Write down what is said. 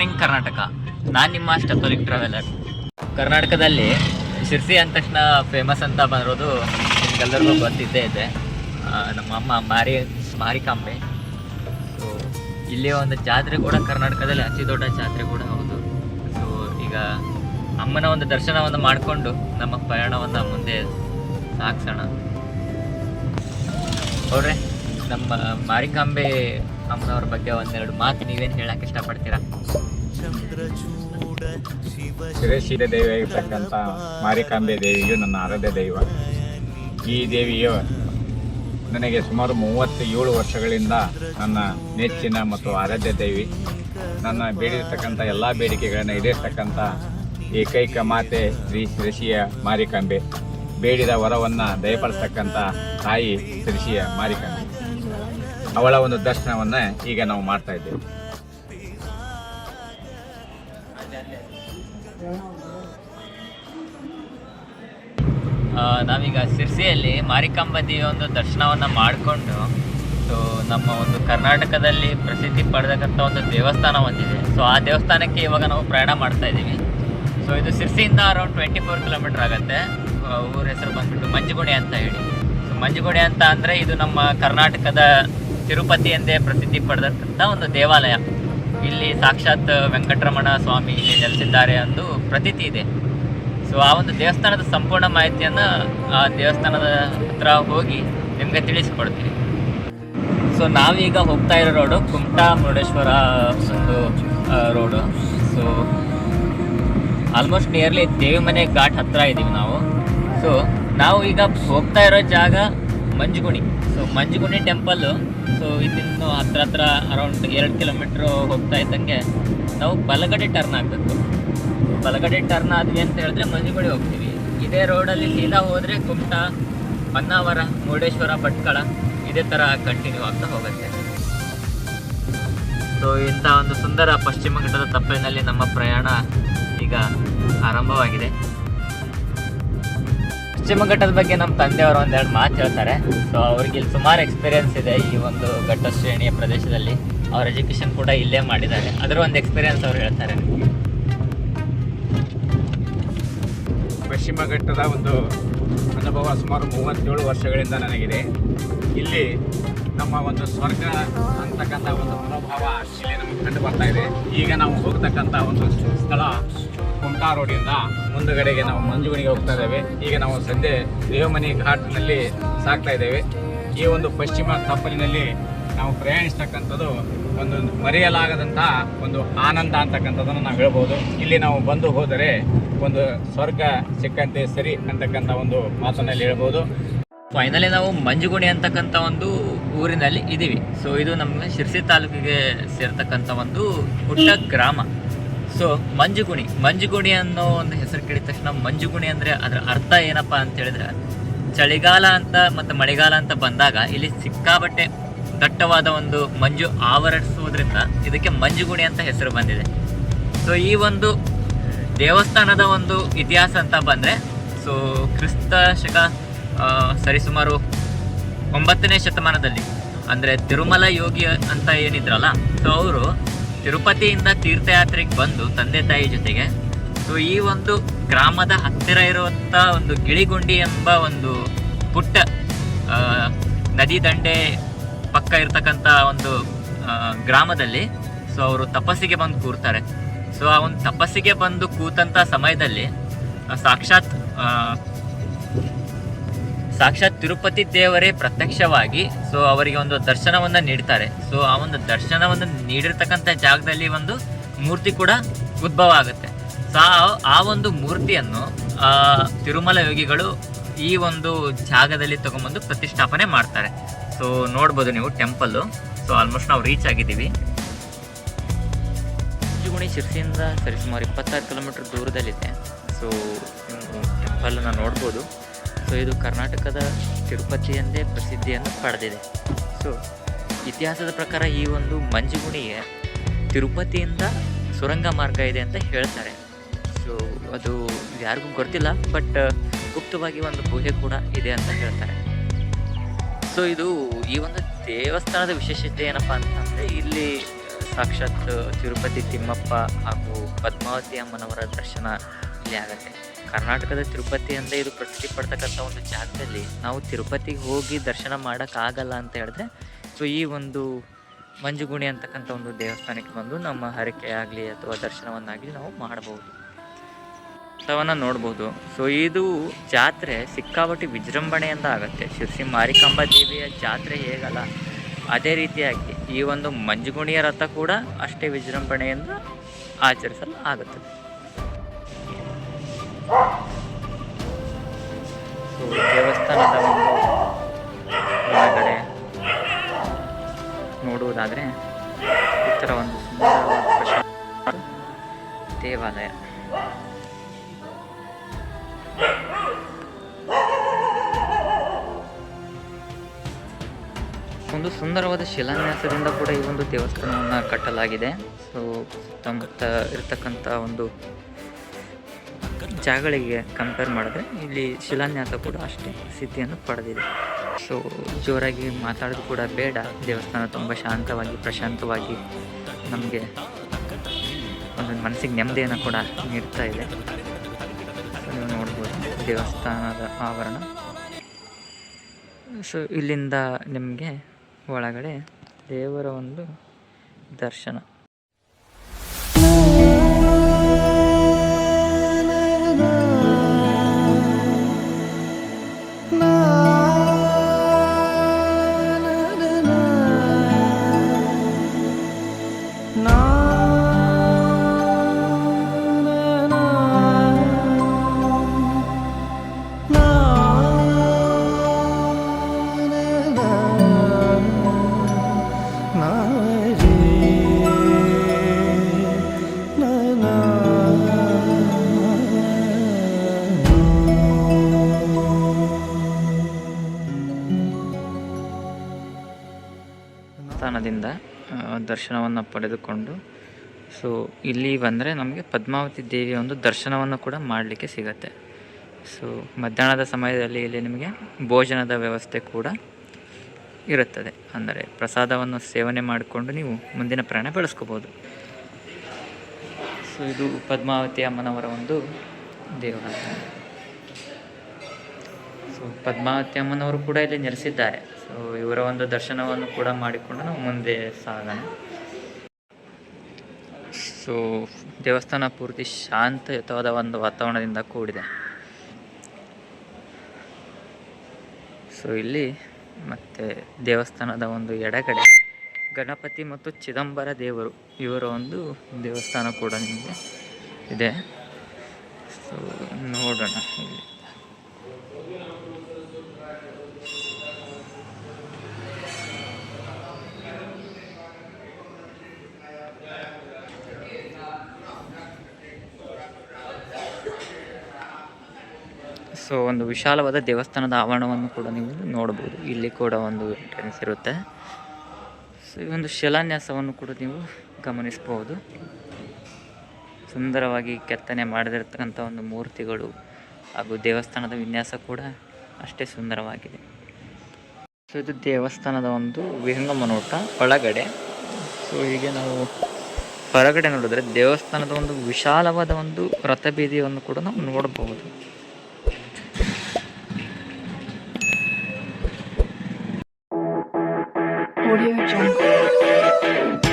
Morning Karnataka. ನಾನು ನಿಮ್ಮ ಸ್ಟೆಪಲಿಕ್ traveller. ಕರ್ನಾಟಕದಲ್ಲಿ ಶಿರ್ಸಿ ಅಂದ ತಕ್ಷಣ ಫೇಮಸ್ ಅಂತ ಬಂದಿರೋದು ನಿಮ್ಗೆಲ್ಲರಿಗೂ ಗೊತ್ತಿದ್ದೇ ಇದೆ, ನಮ್ಮ ಅಮ್ಮ ಮಾರಿಕಾಂಬೆ. ಸೊ ಇಲ್ಲಿ ಒಂದು ಜಾತ್ರೆ ಕೂಡ ಕರ್ನಾಟಕದಲ್ಲಿ ಅತಿ ದೊಡ್ಡ ಜಾತ್ರೆ ಕೂಡ ಹೌದು. ಸೊ ಈಗ ಅಮ್ಮನ ಒಂದು ದರ್ಶನವನ್ನು ಮಾಡಿಕೊಂಡು ನಮ್ಮ ಪಯಣವನ್ನು ಮುಂದೆ ಸಾಗಿಸೋಣ. ಅವ್ರೆ, ನಮ್ಮ ಮಾರಿಕಾಂಬೆ ಅಮ್ಮನವ್ರ ಬಗ್ಗೆ ಒಂದೆರಡು ಮಾತು ನೀವೇನು ಹೇಳಕ್ಕೆ ಇಷ್ಟಪಡ್ತೀರಾ? ಶಿರಶೀಲ ದೇವಿಯಾಗಿರ್ತಕ್ಕಂಥ ಮಾರಿಕಾಂಬೆ ದೇವಿಯು ನನ್ನ ಆರಾಧ್ಯ ದೈವ. ಈ ದೇವಿಯು ನನಗೆ ಸುಮಾರು 37 ವರ್ಷಗಳಿಂದ ನನ್ನ ನೆಚ್ಚಿನ ಮತ್ತು ಆರಾಧ್ಯ ದೇವಿ. ನನ್ನ ಬೇಡಿರ್ತಕ್ಕಂಥ ಎಲ್ಲ ಬೇಡಿಕೆಗಳನ್ನು ಈಡೇರ್ತಕ್ಕಂಥ ಏಕೈಕ ಮಾತೆ ಶ್ರೀ ಶಿರಸಿಯ ಮಾರಿಕಾಂಬೆ. ಬೇಡಿದ ವರವನ್ನು ದಯಪಾಲಿಸ್ತಕ್ಕಂಥ ತಾಯಿ ಶಿರಸಿಯ ಮಾರಿಕಾಂಬೆ. ಅವಳ ಒಂದು ದರ್ಶನವನ್ನು ಈಗ ನಾವು ಮಾಡ್ತಾ ಇದ್ದೇವೆ. ನಾವೀಗ ಶಿರ್ಸಿಯಲ್ಲಿ ಮಾರಿಕಾಂಬ ದೇವಿಯ ಒಂದು ದರ್ಶನವನ್ನು ಮಾಡಿಕೊಂಡು, ಸೊ ನಮ್ಮ ಒಂದು ಕರ್ನಾಟಕದಲ್ಲಿ ಪ್ರಸಿದ್ಧಿ ಪಡೆದಕ್ಕಂಥ ಒಂದು ದೇವಸ್ಥಾನ ಒಂದಿದೆ. ಸೊ ಆ ದೇವಸ್ಥಾನಕ್ಕೆ ಇವಾಗ ನಾವು ಪ್ರಯಾಣ ಮಾಡ್ತಾ ಇದ್ದೀವಿ. ಸೊ ಇದು ಶಿರ್ಸಿಯಿಂದ ಅರೌಂಡ್ 24 ಕಿಲೋಮೀಟರ್ ಆಗುತ್ತೆ. ಊರ ಹೆಸರು ಬಂದ್ಬಿಟ್ಟು ಮಂಜುಗುಣಿ ಅಂತ ಹೇಳಿ. ಸೊ ಮಂಜುಗುಣಿ ಅಂತ ಅಂದರೆ ಇದು ನಮ್ಮ ಕರ್ನಾಟಕದ ತಿರುಪತಿ ಎಂದೇ ಪ್ರಸಿದ್ಧಿ ಪಡೆದಂಥ ಒಂದು ದೇವಾಲಯ. ಇಲ್ಲಿ ಸಾಕ್ಷಾತ್ ವೆಂಕಟರಮಣ ಸ್ವಾಮಿ ಇಲ್ಲಿ ನೆಲೆಸಿದ್ದಾರೆ ಎಂದು ಪ್ರತೀತಿ ಇದೆ. ಸೊ ಆ ಒಂದು ದೇವಸ್ಥಾನದ ಸಂಪೂರ್ಣ ಮಾಹಿತಿಯನ್ನು ಆ ದೇವಸ್ಥಾನದ ಹತ್ರ ಹೋಗಿ ನಿಮಗೆ ತಿಳಿಸಿಕೊಡ್ತೀವಿ. ಸೊ ನಾವೀಗ ಹೋಗ್ತಾ ಇರೋ ರೋಡು ಕುಮಟಾ ಮುರುಡೇಶ್ವರ ಒಂದು road. So almost nearly Devimane Ghat ಹತ್ರ ಇದ್ದೀವಿ ನಾವು. ಸೊ ನಾವು ಈಗ ಹೋಗ್ತಾ ಇರೋ ಜಾಗ Manjuguni. So Manjuguni temple. So ಇಲ್ಲಿಂದ ಹತ್ರ ಅರೌಂಡ್ 2 ಕಿಲೋಮೀಟ್ರು ಹೋಗ್ತಾ ಇದ್ದಂಗೆ ನಾವು ಬಲಗಡೆ ಟರ್ನ್ ಆಗಬೇಕು. ಬಲಗಡೆ ಟರ್ನ್ ಆದ್ವಿ ಅಂತ ಹೇಳಿದ್ರೆ ಮಂಜುಗುಣಿ ಹೋಗ್ತೀವಿ. ಇದೇ ರೋಡಲ್ಲಿ ಸೀದಾ ಹೋದರೆ ಕುಮಟಾ, ಹೊನ್ನಾವರ, ಮುರುಡೇಶ್ವರ, ಭಟ್ಕಳ ಇದೇ ಥರ ಕಂಟಿನ್ಯೂ ಆಗ್ತಾ ಹೋಗುತ್ತೆ. ಸೊ ಇಂಥ ಒಂದು ಸುಂದರ ಪಶ್ಚಿಮ ಘಟ್ಟದ ತಪ್ಪಲಿನಲ್ಲಿ ನಮ್ಮ ಪ್ರಯಾಣ ಈಗ ಆರಂಭವಾಗಿದೆ. ಪಶ್ಚಿಮ ಘಟ್ಟದ ಬಗ್ಗೆ ನಮ್ಮ ತಂದೆಯವರು ಒಂದೆರಡು ಮಾತು ಹೇಳ್ತಾರೆ. ಸೊ ಅವ್ರಿಗೆ ಇಲ್ಲಿ ಸುಮಾರು ಎಕ್ಸ್ಪೀರಿಯನ್ಸ್ ಇದೆ ಈ ಒಂದು ಘಟ್ಟ ಶ್ರೇಣಿಯ ಪ್ರದೇಶದಲ್ಲಿ. ಅವ್ರ ಎಜುಕೇಷನ್ ಕೂಡ ಇಲ್ಲೇ ಮಾಡಿದ್ದಾರೆ. ಅದರ ಒಂದು ಎಕ್ಸ್ಪೀರಿಯನ್ಸ್ ಅವ್ರು ಹೇಳ್ತಾರೆ. ಪಶ್ಚಿಮ ಘಟ್ಟದ ಒಂದು ಅನುಭವ ಸುಮಾರು 37 ವರ್ಷಗಳಿಂದ ನನಗಿದೆ. ಇಲ್ಲಿ ನಮ್ಮ ಒಂದು ಸ್ವರ್ಗ ಅಂತಕ್ಕಂಥ ಒಂದು ಮನೋಭಾವ ಇಲ್ಲಿ ನಮಗೆ ಕಂಡು ಬರ್ತಾ ಇದೆ. ಈಗ ನಾವು ಹೋಗ್ತಕ್ಕಂಥ ಒಂದು ಸ್ಥಳ ಕುಮಟಾ ರೋಡಿಂದ ಮುಂದುಗಡೆಗೆ ನಾವು ಮಂಜುಗುಣಿಗೆ ಹೋಗ್ತಾ ಇದ್ದೇವೆ. ಈಗ ನಾವು ಸದ್ಯ ದೇವಮನೆ ಘಾಟ್ನಲ್ಲಿ ಸಾಗ್ತಾ ಇದ್ದೇವೆ. ಈ ಒಂದು ಪಶ್ಚಿಮ ತಪ್ಪಲಿನಲ್ಲಿ ನಾವು ಪ್ರಯಾಣಿಸ್ತಕ್ಕಂಥದ್ದು ಒಂದು ಮರೆಯಲಾಗದಂಥ ಒಂದು ಆನಂದ ಅಂತಕ್ಕಂಥದ್ದನ್ನು ನಾವು ಹೇಳ್ಬೋದು. ಇಲ್ಲಿ ನಾವು ಬಂದು ಹೋದರೆ ಒಂದು ಸ್ವರ್ಗ ಸಿಕ್ಕಂತೆ ಸರಿ ಅಂತಕ್ಕಂಥ ಒಂದು ಮಾತನ್ನಲ್ಲಿ ಹೇಳ್ಬೋದು. ಫೈನಲಿ ನಾವು ಮಂಜುಗುಣಿ ಅಂತಕ್ಕಂಥ ಒಂದು ಊರಿನಲ್ಲಿ ಇದ್ದೀವಿ. ಸೊ ಇದು ನಮ್ಮ ಶಿರ್ಸಿ ತಾಲೂಕಿಗೆ ಸೇರ್ತಕ್ಕಂಥ ಒಂದು ಪುಟ್ಟ ಗ್ರಾಮ. ಸೊ ಮಂಜುಗುಣಿ ಅನ್ನೋ ಒಂದು ಹೆಸರು ಕೇಳಿದ ತಕ್ಷಣ ಮಂಜುಗುಣಿ ಅಂದರೆ ಅದರ ಅರ್ಥ ಏನಪ್ಪ ಅಂತ ಹೇಳಿದ್ರೆ, ಚಳಿಗಾಲ ಅಂತ ಮತ್ತು ಮಳೆಗಾಲ ಅಂತ ಬಂದಾಗ ಇಲ್ಲಿ ಸಿಕ್ಕಾಬಟ್ಟೆ ದಟ್ಟವಾದ ಒಂದು ಮಂಜು ಆವರಿಸುವುದರಿಂದ ಇದಕ್ಕೆ ಮಂಜುಗುಣಿ ಅಂತ ಹೆಸರು ಬಂದಿದೆ. ಸೊ ಈ ಒಂದು ದೇವಸ್ಥಾನದ ಒಂದು ಇತಿಹಾಸ ಅಂತ ಬಂದರೆ, ಸೊ ಕ್ರಿಸ್ತ ಶಕ ಸರಿಸುಮಾರು 9ನೇ ಶತಮಾನದಲ್ಲಿ ಅಂದರೆ ತಿರುಮಲ ಯೋಗಿ ಅಂತ ಏನಿದ್ರಲ್ಲ, ಸೊ ಅವರು ತಿರುಪತಿಯಿಂದ ತೀರ್ಥಯಾತ್ರೆಗೆ ಬಂದು ತಂದೆ ತಾಯಿ ಜೊತೆಗೆ ಸೊ ಈ ಒಂದು ಗ್ರಾಮದ ಹತ್ತಿರ ಇರುವಂಥ ಒಂದು ಗಿಳಿಗುಂಡಿ ಎಂಬ ಒಂದು ಪುಟ್ಟ ನದಿ ದಂಡೆ ಪಕ್ಕ ಇರ್ತಕ್ಕಂಥ ಒಂದು ಗ್ರಾಮದಲ್ಲಿ ಸೊ ಅವರು ತಪಸ್ಸಿಗೆ ಬಂದು ಕೂರ್ತಾರೆ. ಸೊ ಆ ಒಂದು ತಪಸ್ಸಿಗೆ ಬಂದು ಕೂತಂಥ ಸಮಯದಲ್ಲಿ ಸಾಕ್ಷಾತ್ ತಿರುಪತಿ ದೇವರೇ ಪ್ರತ್ಯಕ್ಷವಾಗಿ ಸೊ ಅವರಿಗೆ ಒಂದು ದರ್ಶನವನ್ನು ನೀಡ್ತಾರೆ. ಸೊ ಆ ಒಂದು ದರ್ಶನವನ್ನು ನೀಡಿರ್ತಕ್ಕಂಥ ಜಾಗದಲ್ಲಿ ಒಂದು ಮೂರ್ತಿ ಕೂಡ ಉದ್ಭವ ಆಗುತ್ತೆ. ಸೊ ಆ ಒಂದು ಮೂರ್ತಿಯನ್ನು ತಿರುಮಲ ಯೋಗಿಗಳು ಈ ಒಂದು ಜಾಗದಲ್ಲಿ ತಗೊಂಬಂದು ಪ್ರತಿಷ್ಠಾಪನೆ ಮಾಡ್ತಾರೆ. ಸೊ ನೋಡ್ಬೋದು ನೀವು ಟೆಂಪಲ್ಲು. ಸೊ ಆಲ್ಮೋಸ್ಟ್ ನಾವು ರೀಚ್ ಆಗಿದ್ದೀವಿ. ಮಂಜುಗುಣಿ ಶಿರ್ಸಿಯಿಂದ ಸರಿಸುಮಾರು 26 ಕಿಲೋಮೀಟರ್ ದೂರದಲ್ಲಿದೆ. ಸೊ ಟೆಂಪಲನ್ನು ನೋಡ್ಬೋದು. ಸೊ ಇದು ಕರ್ನಾಟಕದ ತಿರುಪತಿ ಎಂದೇ ಪ್ರಸಿದ್ಧಿಯನ್ನು ಪಡೆದಿದೆ. ಸೊ ಇತಿಹಾಸದ ಪ್ರಕಾರ ಈ ಒಂದು ಮಂಜುಗುಣಿಗೆ ತಿರುಪತಿಯಿಂದ ಸುರಂಗ ಮಾರ್ಗ ಇದೆ ಅಂತ ಹೇಳ್ತಾರೆ. ಸೊ ಅದು ಯಾರಿಗೂ ಗೊತ್ತಿಲ್ಲ, ಬಟ್ ಗುಪ್ತವಾಗಿ ಒಂದು ಗುಹೆ ಕೂಡ ಇದೆ ಅಂತ ಹೇಳ್ತಾರೆ. ಸೊ ಇದು ಈ ಒಂದು ದೇವಸ್ಥಾನದ ವಿಶೇಷತೆ ಏನಪ್ಪ ಅಂತಂದರೆ, ಇಲ್ಲಿ ಸಾಕ್ಷಾತ್ ತಿರುಪತಿ ತಿಮ್ಮಪ್ಪ ಹಾಗೂ ಪದ್ಮಾವತಿ ಅಮ್ಮನವರ ದರ್ಶನ ಇಲ್ಲಿ ಆಗುತ್ತೆ. ಕರ್ನಾಟಕದ ತಿರುಪತಿ ಅಂದರೆ ಇದು ಪ್ರಸಿದ್ಧಿ ಪಡ್ತಕ್ಕಂಥ ಒಂದು ಜಾಗದಲ್ಲಿ ನಾವು ತಿರುಪತಿಗೆ ಹೋಗಿ ದರ್ಶನ ಮಾಡೋಕ್ಕಾಗಲ್ಲ ಅಂತ ಹೇಳಿದ್ರೆ, ಸೊ ಈ ಒಂದು ಮಂಜುಗುಣಿ ಅಂತಕ್ಕಂಥ ಒಂದು ದೇವಸ್ಥಾನಕ್ಕೆ ಬಂದು ನಮ್ಮ ಹರಕೆ ಆಗಲಿ ಅಥವಾ ದರ್ಶನವನ್ನಾಗಲಿ ನಾವು ಮಾಡಬಹುದು, ಅವನ್ನ ನೋಡ್ಬೋದು. ಸೊ ಇದು ಜಾತ್ರೆ ಸಿಕ್ಕಾಪಟ್ಟಿ ವಿಜೃಂಭಣೆಯಿಂದ ಆಗುತ್ತೆ. ಶಿರ್ಸಿ ಮಾರಿಕಾಂಬಾ ದೇವಿಯ ಜಾತ್ರೆ ಹೇಗಲ್ಲ ಅದೇ ರೀತಿಯಾಗಿ ಈ ಒಂದು ಮಂಜುಗುಣಿಯ ರಥ ಕೂಡ ಅಷ್ಟೇ ವಿಜೃಂಭಣೆಯಿಂದ ಆಚರಿಸಲು ಆಗುತ್ತದೆ. ಸೊ ದೇವಸ್ಥಾನದ ಒಂದು ಒಳಗಡೆ ನೋಡುವುದಾದರೆ ಈ ಥರ ಒಂದು ಸುಂದರವಾದ ದೇವಾಲಯ. ಒಂದು ಸುಂದರವಾದ ಶಿಲಾನ್ಯಾಸದಿಂದ ಕೂಡ ಈ ಒಂದು ದೇವಸ್ಥಾನವನ್ನು ಕಟ್ಟಲಾಗಿದೆ. ಸೊ ಸುತ್ತಮುತ್ತ ಇರತಕ್ಕಂಥ ಒಂದು ಜಾಗಗಳಿಗೆ ಕಂಪೇರ್ ಮಾಡಿದ್ರೆ ಇಲ್ಲಿ ಶಿಲಾನ್ಯಾಸ ಕೂಡ ಅಷ್ಟೇ ಸಿದ್ಧಿಯನ್ನು ಪಡೆದಿದೆ. ಸೊ ಜೋರಾಗಿ ಮಾತಾಡೋದು ಕೂಡ ಬೇಡ, ದೇವಸ್ಥಾನ ತುಂಬ ಶಾಂತವಾಗಿ ಪ್ರಶಾಂತವಾಗಿ ನಮಗೆ ಒಂದು ಮನಸ್ಸಿಗೆ ನೆಮ್ಮದಿಯನ್ನು ಕೂಡ ನೀಡ್ತಾ ಇದೆ. ಸೊ ನೀವು ನೋಡ್ಬೋದು ದೇವಸ್ಥಾನದ ಆವರಣ. ಸೊ ಇಲ್ಲಿಂದ ನಿಮಗೆ ಒಳಗಡೆ ದೇವರ ಒಂದು ದರ್ಶನ. ಸ್ಥಾನದಿಂದ ದರ್ಶನವನ್ನು ಪಡೆದುಕೊಂಡು ಸೊ ಇಲ್ಲಿ ಬಂದರೆ ನಮಗೆ ಪದ್ಮಾವತಿ ದೇವಿಯ ಒಂದು ದರ್ಶನವನ್ನು ಕೂಡ ಮಾಡಲಿಕ್ಕೆ ಸಿಗತ್ತೆ. ಸೊ ಮಧ್ಯಾಹ್ನದ ಸಮಯದಲ್ಲಿ ಇಲ್ಲಿ ನಿಮಗೆ ಭೋಜನದ ವ್ಯವಸ್ಥೆ ಕೂಡ ಇರುತ್ತದೆ. ಅಂದರೆ ಪ್ರಸಾದವನ್ನು ಸೇವನೆ ಮಾಡಿಕೊಂಡು ನೀವು ಮುಂದಿನ ಪ್ರಯಾಣ ಬೆಳೆಸ್ಕೋಬೋದು. ಸೊ ಇದು ಪದ್ಮಾವತಿ ಅಮ್ಮನವರ ಒಂದು ದೇವಾಲಯ. ಸೊ ಪದ್ಮಾವತಿ ಅಮ್ಮನವರು ಕೂಡ ಇಲ್ಲಿ ನೆಲೆಸಿದ್ದಾರೆ. ಸೊ ಇವರ ಒಂದು ದರ್ಶನವನ್ನು ಕೂಡ ಮಾಡಿಕೊಂಡು ನಾವು ಮುಂದೆ ಸಾಗೋಣ. ಸೊ ದೇವಸ್ಥಾನ ಪೂರ್ತಿ ಶಾಂತಯುತವಾದ ಒಂದು ವಾತಾವರಣದಿಂದ ಕೂಡಿದೆ. ಸೊ ಇಲ್ಲಿ ಮತ್ತು ದೇವಸ್ಥಾನದ ಒಂದು ಎಡಗಡೆ ಗಣಪತಿ ಮತ್ತು ಚಿದಂಬರ ದೇವರು ಇವರ ಒಂದು ದೇವಸ್ಥಾನ ಕೂಡ ನಿಮಗೆ ಇದೆ. ಸೊ ನೋಡೋಣ ಇಲ್ಲಿ. ಸೊ ಒಂದು ವಿಶಾಲವಾದ ದೇವಸ್ಥಾನದ ಆವರಣವನ್ನು ಕೂಡ ನೀವು ನೋಡ್ಬೋದು. ಇಲ್ಲಿ ಕೂಡ ಒಂದು ಎಂಟ್ರೆನ್ಸ್ ಇರುತ್ತೆ. ಸೊ ಈ ಒಂದು ಶಿಲಾನ್ಯಾಸವನ್ನು ಕೂಡ ನೀವು ಗಮನಿಸ್ಬೋದು. ಸುಂದರವಾಗಿ ಕೆತ್ತನೆ ಮಾಡಿದಿರ್ತಕ್ಕಂಥ ಒಂದು ಮೂರ್ತಿಗಳು ಹಾಗೂ ದೇವಸ್ಥಾನದ ವಿನ್ಯಾಸ ಕೂಡ ಅಷ್ಟೇ ಸುಂದರವಾಗಿದೆ. ಸೊ ಇದು ದೇವಸ್ಥಾನದ ಒಂದು ವಿಹಂಗಮ ನೋಟ ಒಳಗಡೆ. ಸೊ ಹೀಗೆ ನಾವು ಹೊರಗಡೆ ನೋಡಿದ್ರೆ ದೇವಸ್ಥಾನದ ಒಂದು ವಿಶಾಲವಾದ ಒಂದು ರಥಬೀದಿಯನ್ನು ಕೂಡ ನಾವು ನೋಡಬಹುದು. Audio Jungle.